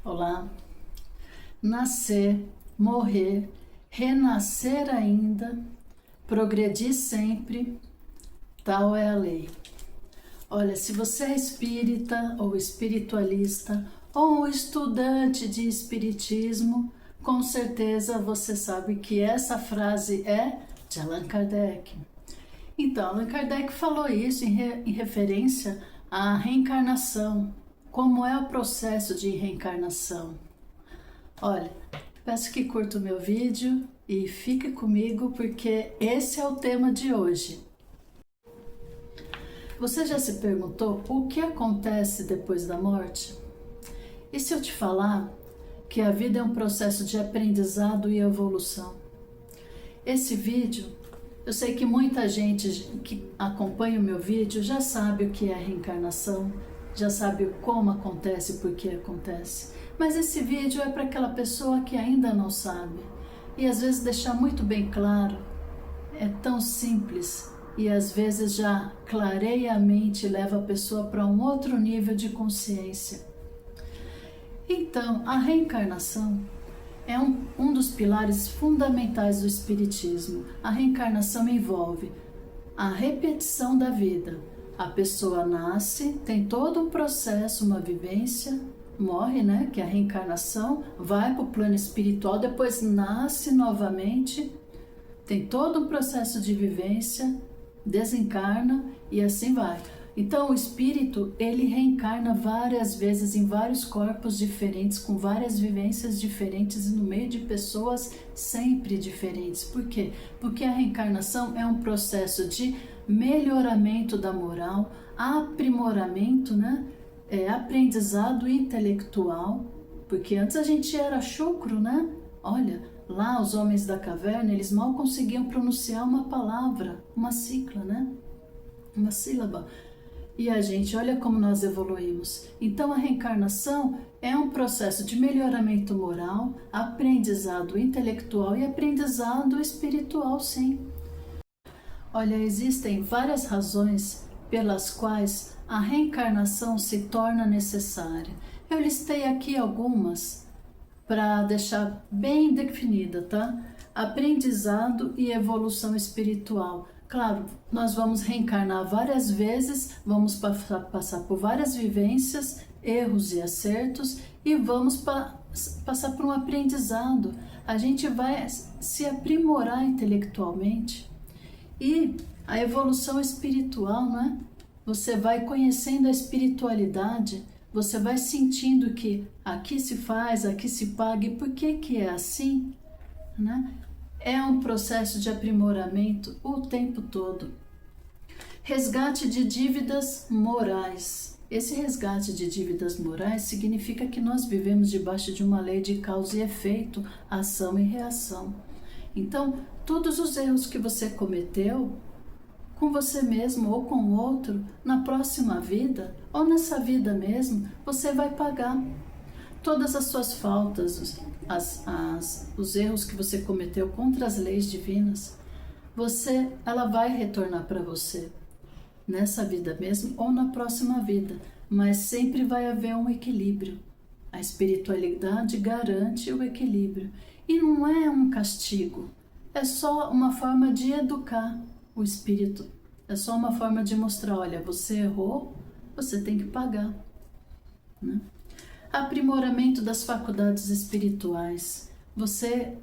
Olá. Nascer, morrer, renascer ainda, progredir sempre, tal é a lei. Olha, se você é espírita ou espiritualista ou estudante de espiritismo, com certeza você sabe que essa frase é de Allan Kardec. Então, Allan Kardec falou isso em referência à reencarnação. Como é o processo de reencarnação? Olha, peço que curta o meu vídeo e fique comigo porque esse é o tema de hoje. Você já se perguntou o que acontece depois da morte? E se eu te falar que a vida é um processo de aprendizado e evolução? Esse vídeo, eu sei que muita gente que acompanha o meu vídeo já sabe o que é reencarnação, já sabe como acontece e por que acontece. Mas esse vídeo é para aquela pessoa que ainda não sabe. E às vezes deixar muito bem claro, é tão simples e às vezes já clareia a mente e leva a pessoa para um outro nível de consciência. Então, a reencarnação é um dos pilares fundamentais do Espiritismo. A reencarnação envolve a repetição da vida. A pessoa nasce, tem todo um processo, uma vivência, morre, né? Que é a reencarnação, vai para o plano espiritual, depois nasce novamente, tem todo um processo de vivência, desencarna e assim vai. Então o espírito, ele reencarna várias vezes em vários corpos diferentes, com várias vivências diferentes e no meio de pessoas sempre diferentes. Por quê? Porque a reencarnação é um processo de melhoramento da moral, aprimoramento, né? Aprendizado intelectual, porque antes a gente era chucro, né? Olha, lá os homens da caverna, eles mal conseguiam pronunciar uma palavra, uma cicla, né? Uma sílaba. E a gente, olha como nós evoluímos. Então a reencarnação é um processo de melhoramento moral, aprendizado intelectual e aprendizado espiritual, sim. Olha, existem várias razões pelas quais a reencarnação se torna necessária. Eu listei aqui algumas para deixar bem definida, tá? Aprendizado e evolução espiritual. Claro, nós vamos reencarnar várias vezes, vamos passar por várias vivências, erros e acertos e vamos passar por um aprendizado. A gente vai se aprimorar intelectualmente. E a evolução espiritual, né? Você vai conhecendo a espiritualidade, você vai sentindo que aqui se faz, aqui se paga, e por que é assim, né? É um processo de aprimoramento o tempo todo. Resgate de dívidas morais. Esse resgate de dívidas morais significa que nós vivemos debaixo de uma lei de causa e efeito, ação e reação. Então, todos os erros que você cometeu com você mesmo ou com o outro, na próxima vida ou nessa vida mesmo, você vai pagar. Todas as suas faltas, os erros que você cometeu contra as leis divinas, ela vai retornar para você, nessa vida mesmo ou na próxima vida, mas sempre vai haver um equilíbrio. A espiritualidade garante o equilíbrio e não é um castigo, é só uma forma de educar o espírito, é só uma forma de mostrar, olha, você errou, você tem que pagar, né? Aprimoramento das faculdades espirituais. Você,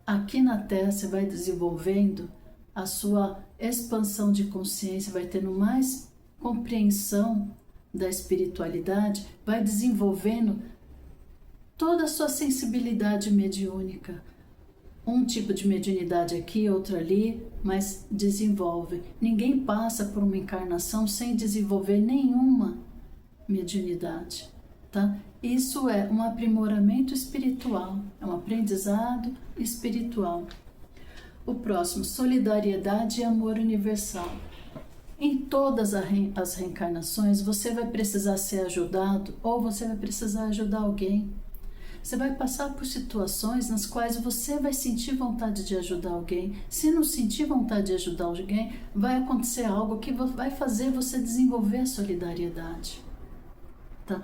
aqui na Terra, você vai desenvolvendo a sua expansão de consciência, vai tendo mais compreensão da espiritualidade, vai desenvolvendo toda a sua sensibilidade mediúnica. Um tipo de mediunidade aqui, outro ali, mas desenvolve. Ninguém passa por uma encarnação sem desenvolver nenhuma mediunidade, tá? Isso é um aprimoramento espiritual, é um aprendizado espiritual. O próximo, solidariedade e amor universal. Em todas as reencarnações, você vai precisar ser ajudado ou você vai precisar ajudar alguém. Você vai passar por situações nas quais você vai sentir vontade de ajudar alguém. Se não sentir vontade de ajudar alguém, vai acontecer algo que vai fazer você desenvolver a solidariedade, tá?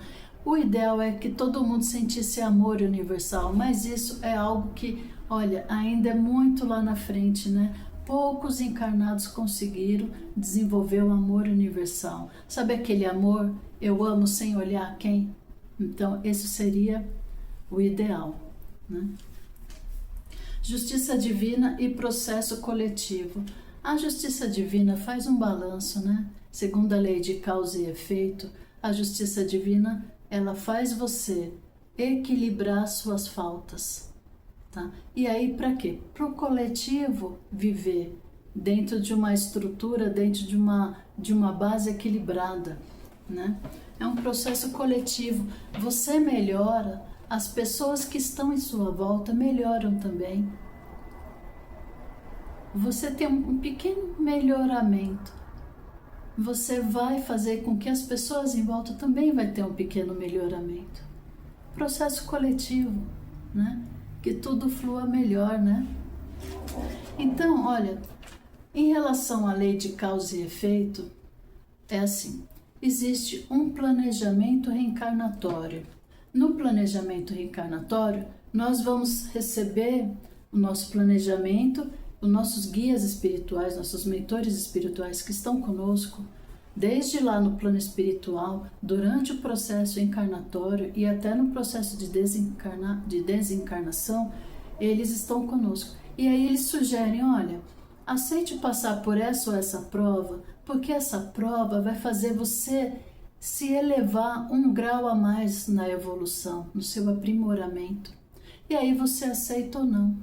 O ideal é que todo mundo sentisse amor universal, mas isso é algo que, olha, ainda é muito lá na frente, né? Poucos encarnados conseguiram desenvolver o amor universal. Sabe aquele amor, eu amo sem olhar quem? Então, esse seria o ideal, né? Justiça divina e processo coletivo. A justiça divina faz um balanço, né? Segundo a lei de causa e efeito, a justiça divina, ela faz você equilibrar suas faltas, tá? E aí para quê? Para o coletivo viver dentro de uma estrutura, dentro de uma base equilibrada, né? É um processo coletivo. Você melhora, as pessoas que estão em sua volta melhoram também. Você tem um pequeno melhoramento. Você vai fazer com que as pessoas em volta também vai ter um pequeno melhoramento. Processo coletivo, né? Que tudo flua melhor, né? Então, olha, em relação à lei de causa e efeito, é assim, existe um planejamento reencarnatório. No planejamento reencarnatório, nós vamos receber o nosso planejamento, os nossos guias espirituais, nossos mentores espirituais que estão conosco, desde lá no plano espiritual, durante o processo encarnatório e até no processo de desencarnação, eles estão conosco. E aí eles sugerem, olha, aceite passar por essa ou essa prova, porque essa prova vai fazer você se elevar um grau a mais na evolução, no seu aprimoramento. E aí você aceita ou não.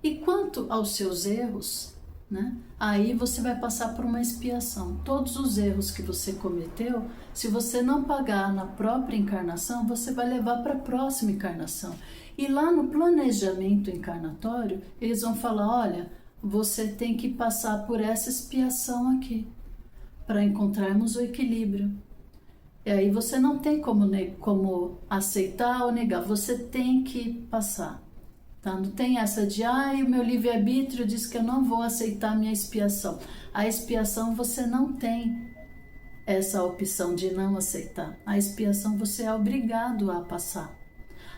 E quanto aos seus erros, né? Aí você vai passar por uma expiação. Todos os erros que você cometeu, se você não pagar na própria encarnação, você vai levar para a próxima encarnação. E lá no planejamento encarnatório, eles vão falar, olha, você tem que passar por essa expiação aqui, para encontrarmos o equilíbrio. E aí você não tem como aceitar ou negar, você tem que passar. Tá? Não tem essa de, o meu livre-arbítrio diz que eu não vou aceitar a minha expiação. A expiação você não tem essa opção de não aceitar. A expiação você é obrigado a passar.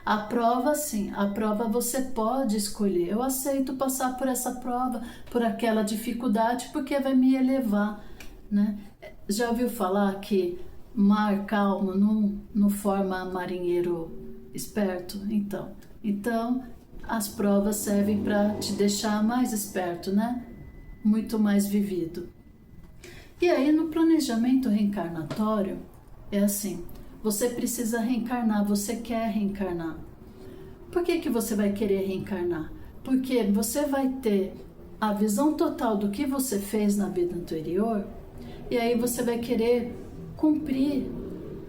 A prova sim, a prova você pode escolher. Eu aceito passar por essa prova, por aquela dificuldade, porque vai me elevar, né? Já ouviu falar que mar calmo não forma marinheiro esperto? Então as provas servem para te deixar mais esperto, né? Muito mais vivido. E aí no planejamento reencarnatório é assim, você precisa reencarnar, você quer reencarnar. Por que você vai querer reencarnar? Porque você vai ter a visão total do que você fez na vida anterior e aí você vai querer cumprir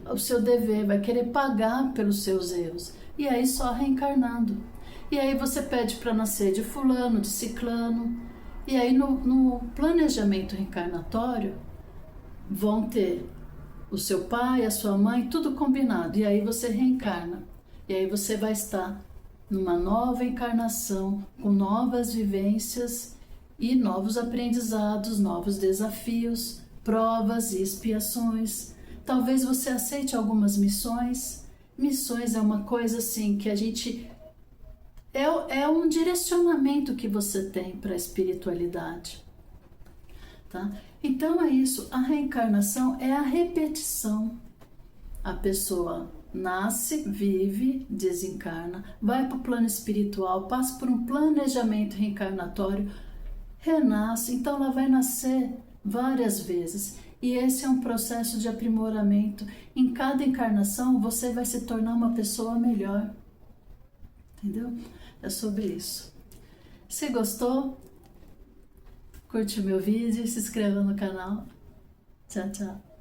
o seu dever, vai querer pagar pelos seus erros. E aí só reencarnando. E aí você pede para nascer de fulano, de ciclano. E aí no planejamento reencarnatório vão ter o seu pai, a sua mãe, tudo combinado. E aí você reencarna. E aí você vai estar numa nova encarnação, com novas vivências e novos aprendizados, novos desafios, provas e expiações. Talvez você aceite algumas missões. Missões é uma coisa assim que a gente... É um direcionamento que você tem para a espiritualidade, tá? Então é isso, a reencarnação é a repetição. A pessoa nasce, vive, desencarna, vai para o plano espiritual, passa por um planejamento reencarnatório, renasce, então ela vai nascer várias vezes. E esse é um processo de aprimoramento. Em cada encarnação você vai se tornar uma pessoa melhor. Entendeu? É sobre isso. Se gostou, curte o meu vídeo, se inscreva no canal. Tchau, tchau.